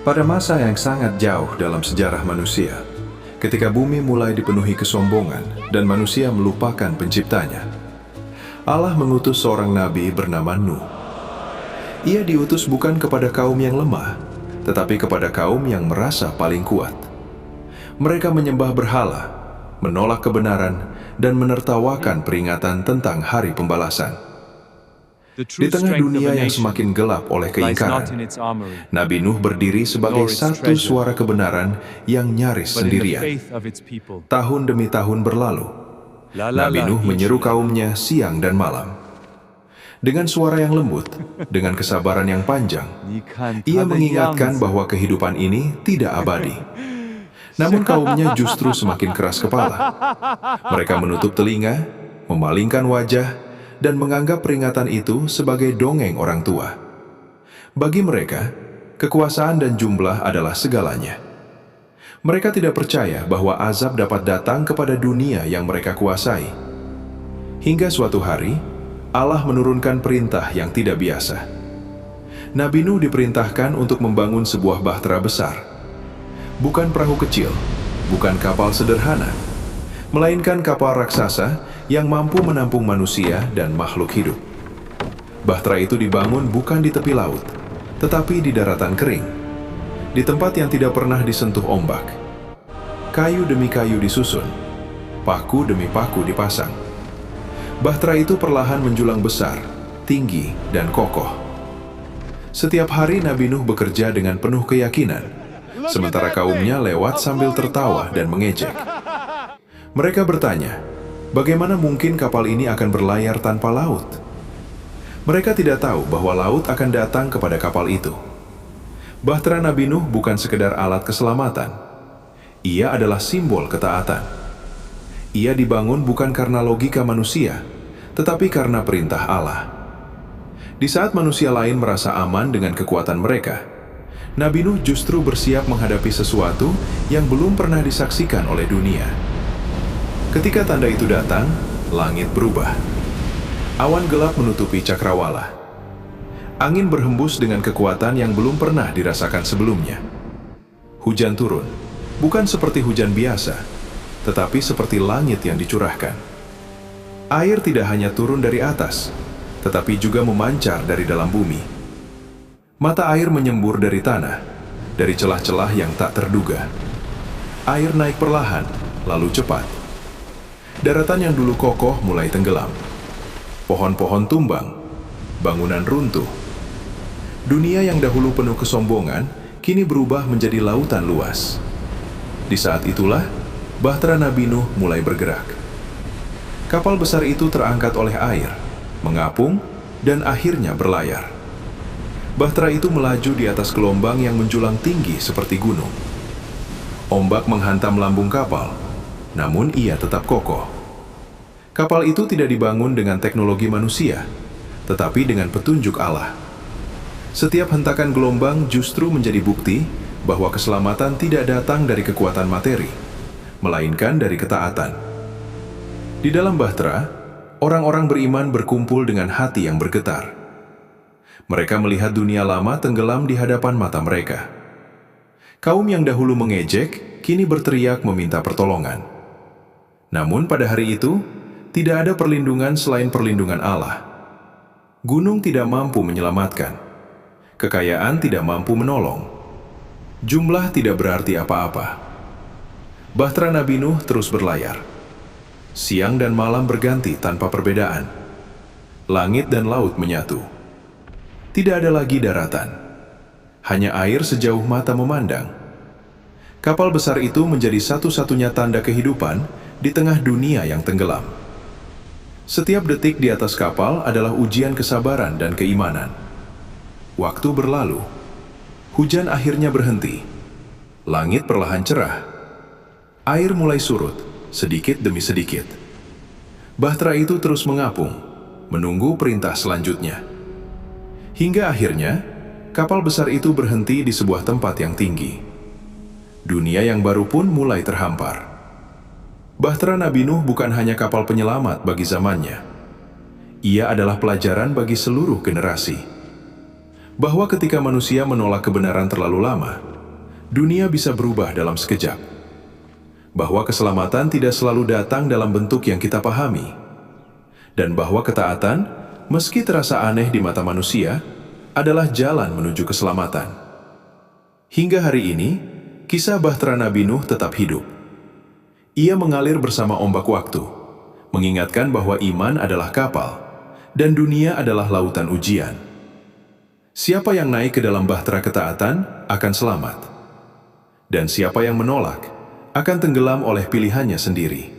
Pada masa yang sangat jauh dalam sejarah manusia, ketika bumi mulai dipenuhi kesombongan dan manusia melupakan penciptanya, Allah mengutus seorang nabi bernama Nuh. Ia diutus bukan kepada kaum yang lemah, tetapi kepada kaum yang merasa paling kuat. Mereka menyembah berhala, menolak kebenaran, dan menertawakan peringatan tentang hari pembalasan. Di tengah dunia yang semakin gelap oleh keingkaran, Nabi Nuh berdiri sebagai satu suara kebenaran yang nyaris sendirian. Tahun demi tahun berlalu, Nabi Nuh menyeru kaumnya siang dan malam. Dengan suara yang lembut, dengan kesabaran yang panjang, ia mengingatkan bahwa kehidupan ini tidak abadi. Namun kaumnya justru semakin keras kepala. Mereka menutup telinga, memalingkan wajah, dan menganggap peringatan itu sebagai dongeng orang tua. Bagi mereka, kekuasaan dan jumlah adalah segalanya. Mereka tidak percaya bahwa azab dapat datang kepada dunia yang mereka kuasai. Hingga suatu hari, Allah menurunkan perintah yang tidak biasa. Nabi Nuh diperintahkan untuk membangun sebuah bahtera besar. Bukan perahu kecil, bukan kapal sederhana, melainkan kapal raksasa yang mampu menampung manusia dan makhluk hidup. Bahtera itu dibangun bukan di tepi laut, tetapi di daratan kering, di tempat yang tidak pernah disentuh ombak. Kayu demi kayu disusun, paku demi paku dipasang. Bahtera itu perlahan menjulang besar, tinggi, dan kokoh. Setiap hari Nabi Nuh bekerja dengan penuh keyakinan, sementara kaumnya lewat sambil tertawa dan mengejek. Mereka bertanya, bagaimana mungkin kapal ini akan berlayar tanpa laut? Mereka tidak tahu bahwa laut akan datang kepada kapal itu. Bahtera Nabi Nuh bukan sekedar alat keselamatan. Ia adalah simbol ketaatan. Ia dibangun bukan karena logika manusia, tetapi karena perintah Allah. Di saat manusia lain merasa aman dengan kekuatan mereka, Nabi Nuh justru bersiap menghadapi sesuatu yang belum pernah disaksikan oleh dunia. Ketika tanda itu datang, langit berubah. Awan gelap menutupi cakrawala. Angin berhembus dengan kekuatan yang belum pernah dirasakan sebelumnya. Hujan turun, bukan seperti hujan biasa, tetapi seperti langit yang dicurahkan. Air tidak hanya turun dari atas, tetapi juga memancar dari dalam bumi. Mata air menyembur dari tanah, dari celah-celah yang tak terduga. Air naik perlahan, lalu cepat. Daratan yang dulu kokoh mulai tenggelam. Pohon-pohon tumbang, bangunan runtuh. Dunia yang dahulu penuh kesombongan, kini berubah menjadi lautan luas. Di saat itulah, bahtera Nabi Nuh mulai bergerak. Kapal besar itu terangkat oleh air, mengapung, dan akhirnya berlayar. Bahtera itu melaju di atas gelombang yang menjulang tinggi seperti gunung. Ombak menghantam lambung kapal, namun ia tetap kokoh. Kapal itu tidak dibangun dengan teknologi manusia, tetapi dengan petunjuk Allah. Setiap hentakan gelombang justru menjadi bukti bahwa keselamatan tidak datang dari kekuatan materi, melainkan dari ketaatan. Di dalam bahtera, orang-orang beriman berkumpul dengan hati yang bergetar. Mereka melihat dunia lama tenggelam di hadapan mata mereka. Kaum yang dahulu mengejek, kini berteriak meminta pertolongan. Namun pada hari itu, tidak ada perlindungan selain perlindungan Allah. Gunung tidak mampu menyelamatkan. Kekayaan tidak mampu menolong. Jumlah tidak berarti apa-apa. Bahtera Nabi Nuh terus berlayar. Siang dan malam berganti tanpa perbedaan. Langit dan laut menyatu. Tidak ada lagi daratan. Hanya air sejauh mata memandang. Kapal besar itu menjadi satu-satunya tanda kehidupan di tengah dunia yang tenggelam. Setiap detik di atas kapal adalah ujian kesabaran dan keimanan. Waktu berlalu. Hujan akhirnya berhenti. Langit perlahan cerah. Air mulai surut, sedikit demi sedikit. Bahtera itu terus mengapung, menunggu perintah selanjutnya. Hingga akhirnya, kapal besar itu berhenti di sebuah tempat yang tinggi. Dunia yang baru pun mulai terhampar. Bahtera Nabi Nuh bukan hanya kapal penyelamat bagi zamannya. Ia adalah pelajaran bagi seluruh generasi. Bahwa ketika manusia menolak kebenaran terlalu lama, dunia bisa berubah dalam sekejap. Bahwa keselamatan tidak selalu datang dalam bentuk yang kita pahami. Dan bahwa ketaatan, meski terasa aneh di mata manusia, adalah jalan menuju keselamatan. Hingga hari ini, kisah Bahtera Nabi Nuh tetap hidup. Ia mengalir bersama ombak waktu, mengingatkan bahwa iman adalah kapal, dan dunia adalah lautan ujian. Siapa yang naik ke dalam bahtera ketaatan akan selamat. Dan siapa yang menolak akan tenggelam oleh pilihannya sendiri.